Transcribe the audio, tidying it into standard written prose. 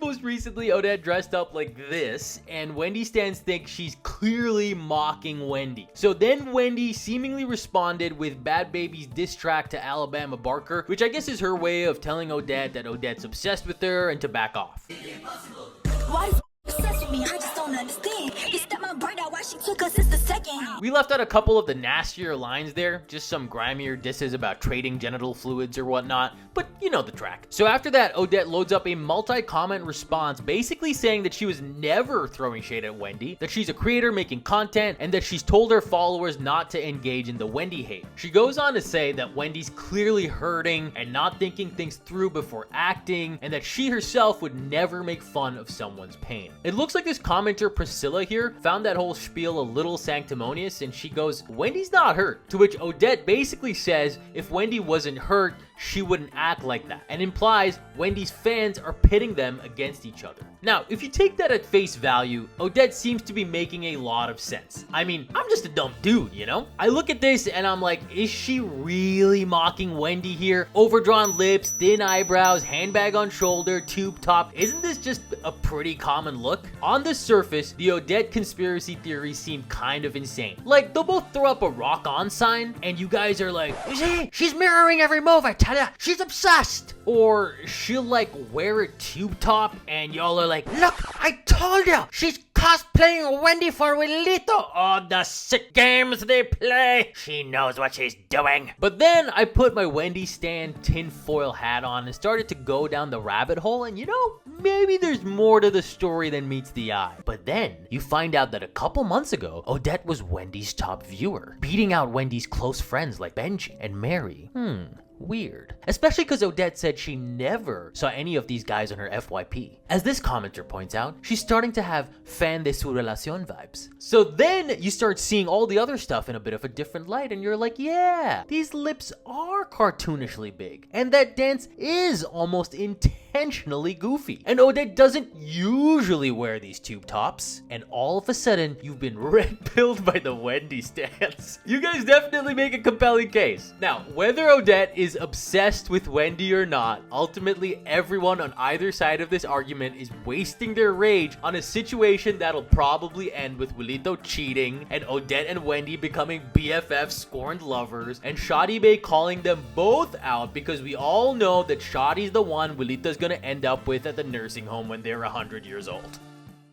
most recently, Odette dressed up like this, and Wendy stans think she's clearly mocking Wendy. So then Wendy seemingly responded with Bad Baby's diss track to Alabama Barker, which I guess is her way of telling Odette that Odette's obsessed with her and to back off. Why the obsessed with me? I just don't understand. You stepped my bride out, why she took us since the second. We left out a couple of the nastier lines there, just some grimier disses about trading genital fluids or whatnot, but you know the track. So after that, Odette loads up a multi-comment response basically saying that she was never throwing shade at Wendy, that she's a creator making content, and that she's told her followers not to engage in the Wendy hate. She goes on to say that Wendy's clearly hurting and not thinking things through before acting, and that she herself would never make fun of someone's pain. It looks like this commenter Priscilla here found that whole spiel a little sanctimonious, and she goes, "Wendy's not hurt," to which Odette basically says if Wendy wasn't hurt, she wouldn't act like that, and implies Wendy's fans are pitting them against each other. Now, if you take that at face value, Odette seems to be making a lot of sense. I mean, I'm just a dumb dude, you know? I look at this and I'm like, is she really mocking Wendy here? Overdrawn lips, thin eyebrows, handbag on shoulder, tube top. Isn't this just a pretty common look? On the surface, the Odette conspiracy theories seem kind of insane. Like, they'll both throw up a rock on sign and you guys are like, you see, she's mirroring every move, I tell ya, she's obsessed. Or she'll like wear a tube top and y'all are like, look, I told you, she's cosplaying Wendy for Willito. Oh, the sick games they play. She knows what she's doing. But then I put my Wendy stan tinfoil hat on and started to go down the rabbit hole, and you know, maybe there's more to the story than meets the eye. But then you find out that a couple months ago, Odette was Wendy's top viewer, beating out Wendy's close friends like Benji and Mary. Weird. Especially because Odette said she never saw any of these guys on her FYP. As this commenter points out, she's starting to have fan de su relación vibes. So then you start seeing all the other stuff in a bit of a different light, and you're like, yeah, these lips are cartoonishly big, and that dance is almost intentionally goofy. And Odette doesn't usually wear these tube tops, and all of a sudden, you've been red-pilled by the Wendy stance. You guys definitely make a compelling case. Now, whether Odette is obsessed with Wendy or not, ultimately everyone on either side of this argument is wasting their rage on a situation that'll probably end with Willito cheating and Odette and Wendy becoming BFF scorned lovers, and Shadi Bay calling them both out because we all know that Shadi's the one Willito's gonna end up with at the nursing home when they're 100 years old.